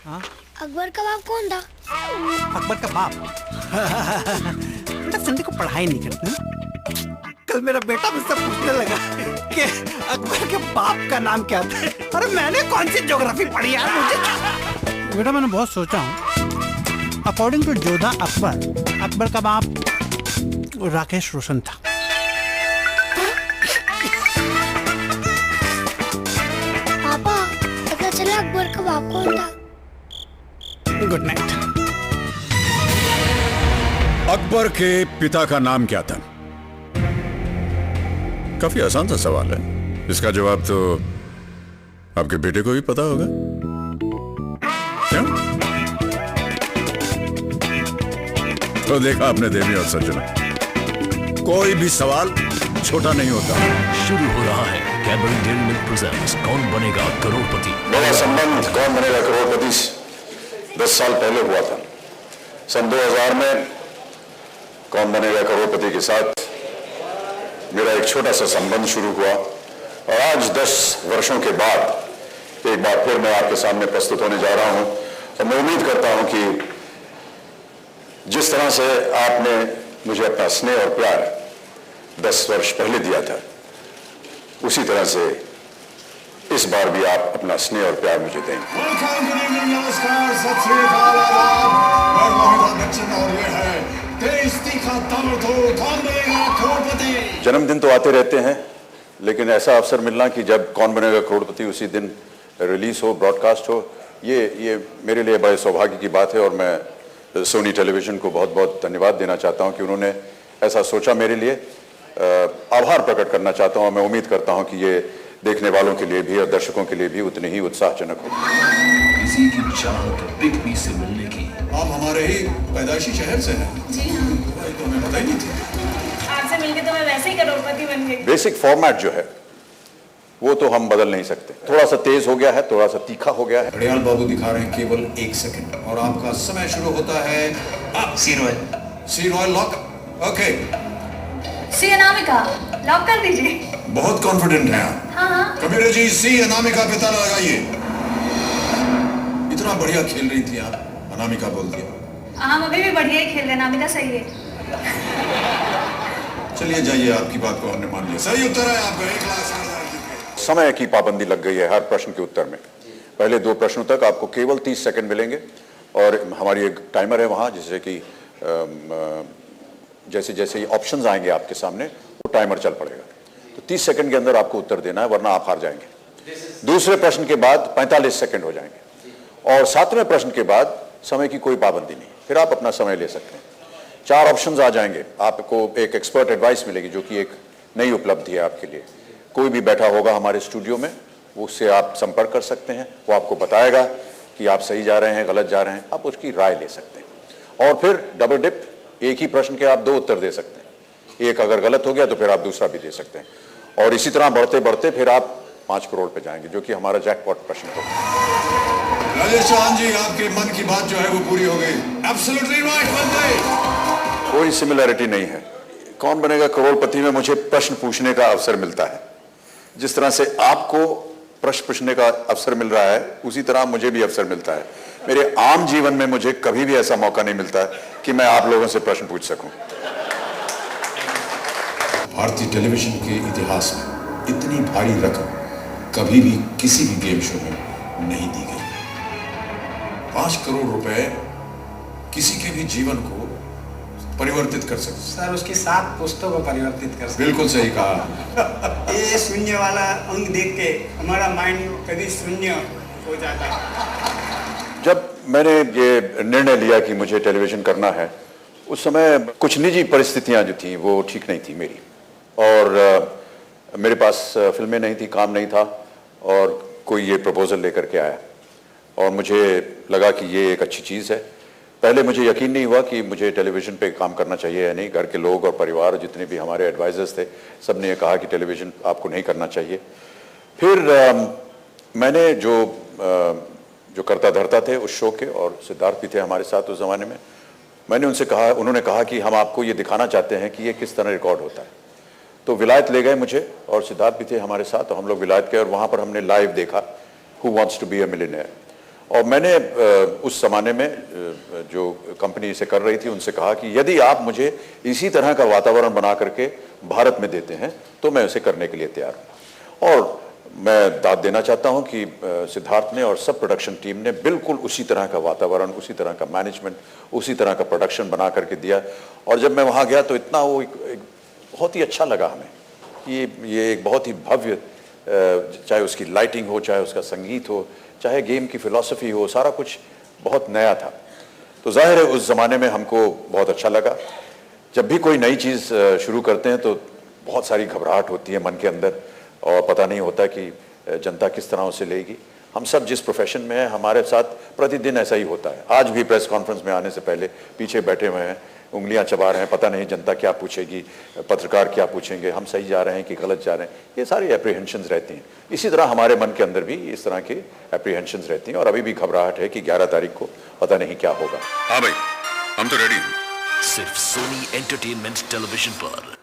हाँ? अकबर का बाप कौन था? अकबर का बाप? बेटा संडे को पढ़ाई नहीं करती। कल मेरा बेटा मुझसे पूछने लगा कि अकबर के बाप का नाम क्या था। अरे मैंने कौन सी ज्योग्राफी पढ़ी यार, मुझे बेटा मैंने बहुत सोचा हूँ। अकॉर्डिंग टू जोधा अकबर, अकबर का बाप राकेश रोशन था। पापा पता चला अकबर का बाप कौन था? Good night. अकबर के पिता का नाम क्या था? काफी आसान सा सवाल है, इसका जवाब तो आपके बेटे को भी पता होगा। क्या? तो देखा आपने देवी और सज्जना, कोई भी सवाल छोटा नहीं होता। शुरू हो रहा है कैडबरी डेयरी मिल्क प्रेजेंट्स कौन बनेगा करोड़पति। मेरा संबंध कौन बनेगा करोड़पति 10 साल पहले हुआ था। सन 2000 में कौन बनेगा करोड़पति के साथ मेरा एक छोटा सा संबंध शुरू हुआ और आज 10 वर्षों के बाद एक बार फिर मैं आपके सामने प्रस्तुत होने जा रहा हूं और मैं उम्मीद करता हूं कि जिस तरह से आपने मुझे अपना स्नेह और प्यार 10 वर्ष पहले दिया था, उसी तरह से इस बार भी आप अपना स्नेह और प्यार मुझे देंगे। नमस्कार, सत श्री अकाल, आदाब। मैं अमिताभ बच्चन और ये है तेज तीखा तड़तोड़ कौन बनेगा करोड़पति। जन्मदिन तो आते रहते हैं, लेकिन ऐसा अवसर मिलना कि जब कौन बनेगा करोड़पति उसी दिन रिलीज हो, ब्रॉडकास्ट हो, ये मेरे लिए बड़े सौभाग्य की बात है। और मैं सोनी टेलीविजन को बहुत बहुत धन्यवाद देना चाहता हूं कि उन्होंने ऐसा सोचा मेरे लिए। आभार प्रकट करना चाहता हूं। मैं उम्मीद करता हूं कि ये देखने वालों के लिए भी और दर्शकों के लिए भी उतनी ही उत्साहजनक हो। किसी की चाहत बिग बी से मिलने की। आप हमारे ही पैदाइशी शहर से हैं। जी हाँ। तो हमें पता ही नहीं थी। आपसे मिलके तो मैं वैसे ही करोड़पति बन गई। बेसिक फॉर्मेट जो है वो तो हम बदल नहीं सकते। थोड़ा सा तेज हो गया है, थोड़ा सा तीखा हो गया है। घड़ियाल बाबू दिखा रहे हैं केवल 1 सेकंड और आपका समय शुरू होता है अब। सी रॉयल लॉक। ओके, सी अनामिका लॉक कर दीजिए। बहुत कॉन्फिडेंट हैं आप। हाँ। कबीर जी, सी अनामिका पे ताला लगाइए। इतना बढ़िया खेल रही थी आप, अनामिका बोल दिया। हम अभी भी बढ़िया ही खेल रहे हैं, अनामिका सही है। चलिए जाइए, आपकी बात को हमने मान लिया। सही उत्तर है आपका। 1,60,000। समय की पाबंदी लग गई है हर प्रश्न के उत्तर में। पहले 2 प्रश्नों तक आपको केवल 30 सेकंड मिलेंगे और हमारी एक टाइमर है वहाँ, जिससे कि जैसे जैसे ये ऑप्शंस आएंगे आपके सामने वो टाइमर चल पड़ेगा। तो 30 सेकंड के अंदर आपको उत्तर देना है, वरना आप हार जाएंगे। दूसरे प्रश्न के बाद 45 सेकंड हो जाएंगे और 7वें प्रश्न के बाद समय की कोई पाबंदी नहीं, फिर आप अपना समय ले सकते हैं। 4 ऑप्शंस आ जाएंगे। आपको एक एक्सपर्ट एडवाइस मिलेगी जो कि एक नई उपलब्धि है आपके लिए। कोई भी बैठा होगा हमारे स्टूडियो में, उससे आप संपर्क कर सकते हैं। वो आपको बताएगा कि आप सही जा रहे हैं, गलत जा रहे हैं। आप उसकी राय ले सकते हैं। और फिर डबल डिप, एक ही प्रश्न के आप 2 उत्तर दे सकते हैं। एक अगर गलत हो गया तो फिर आप दूसरा भी दे सकते हैं। और इसी तरह बढ़ते बढ़ते फिर आप 5 करोड़ पे जाएंगे, जो कि हमारा जैकपॉट प्रश्न होगा। राजेश चौहान जी, आपके मन की बात जो है वो पूरी हो गई। एब्सोल्युटली राइट बन गई। कोई सिमिलैरिटी नहीं है। कौन बनेगा करोड़पति में मुझे प्रश्न पूछने का अवसर मिलता है। जिस तरह से आपको प्रश्न पूछने का अवसर मिल रहा है, उसी तरह मुझे भी अवसर मिलता है। मेरे आम जीवन में मुझे कभी भी ऐसा मौका नहीं मिलता कि मैं आप लोगों से प्रश्न पूछ सकूं। भारतीय टेलीविजन के इतिहास में इतनी भारी रकम कभी भी किसी भी गेम शो में नहीं दी गई। 5 करोड़ रुपए किसी के भी जीवन को परिवर्तित कर सकते। सर उसकी 7 पुस्तकों को परिवर्तित कर सकते। बिल्कुल सही कहा। ये शून्य वाला अंक देख के हमारा माइंड कभी शून्य हो जाता है। जब मैंने ये निर्णय लिया कि मुझे टेलीविजन करना है, उस समय कुछ निजी परिस्थितियां जो थी वो ठीक नहीं थी मेरी, और मेरे पास फिल्में नहीं थी, काम नहीं था, और कोई ये प्रपोजल लेकर के आया और मुझे लगा कि ये एक अच्छी चीज़ है। पहले मुझे यकीन नहीं हुआ कि मुझे टेलीविज़न पे काम करना चाहिए या नहीं। घर के लोग और परिवार, जितने भी हमारे एडवाइजर्स थे, सब ने ये कहा कि टेलीविज़न आपको नहीं करना चाहिए। फिर मैंने जो करता धरता थे उस शो के, और सिद्धार्थ भी थे हमारे साथ उस ज़माने में, मैंने उनसे कहा, उन्होंने कहा कि हम आपको ये दिखाना चाहते हैं कि ये किस तरह रिकॉर्ड होता है। तो विलायत ले गए मुझे, और सिद्धार्थ भी थे हमारे साथ, तो हम लोग विलायत गए और वहाँ पर हमने लाइव देखा who wants to be a millionaire. और मैंने उस ज़माने में जो कंपनी इसे कर रही थी उनसे कहा कि यदि आप मुझे इसी तरह का वातावरण बना करके भारत में देते हैं तो मैं उसे करने के लिए तैयार हूँ। और मैं दाद देना चाहता हूँ कि सिद्धार्थ ने और सब प्रोडक्शन टीम ने बिल्कुल उसी तरह का वातावरण, उसी तरह का मैनेजमेंट, उसी तरह का प्रोडक्शन बना करके दिया। और जब मैं वहाँ गया तो इतना वो एक बहुत ही अच्छा लगा हमें। ये एक बहुत ही भव्य, चाहे उसकी लाइटिंग हो, चाहे उसका संगीत हो, चाहे गेम की फिलॉसफी हो, सारा कुछ बहुत नया था। तो जाहिर है उस ज़माने में हमको बहुत अच्छा लगा। जब भी कोई नई चीज़ शुरू करते हैं तो बहुत सारी घबराहट होती है मन के अंदर और पता नहीं होता कि जनता किस तरह उसे लेगी। हम सब जिस प्रोफेशन में हैं हमारे साथ प्रतिदिन ऐसा ही होता है। आज भी प्रेस कॉन्फ्रेंस में आने से पहले पीछे बैठे हुए हैं, उंगलियां चबा रहे हैं, पता नहीं जनता क्या पूछेगी, पत्रकार क्या पूछेंगे, हम सही जा रहे हैं कि गलत जा रहे हैं, ये सारी एप्रीहेंशंस रहती हैं। इसी तरह हमारे मन के अंदर भी इस तरह की एप्रीहेंशंस रहती हैं और अभी भी घबराहट है कि 11 तारीख को पता नहीं क्या होगा। हाँ भाई, हम तो रेडी हैं। सिर्फ सोनी एंटरटेनमेंट टेलीविजन पर।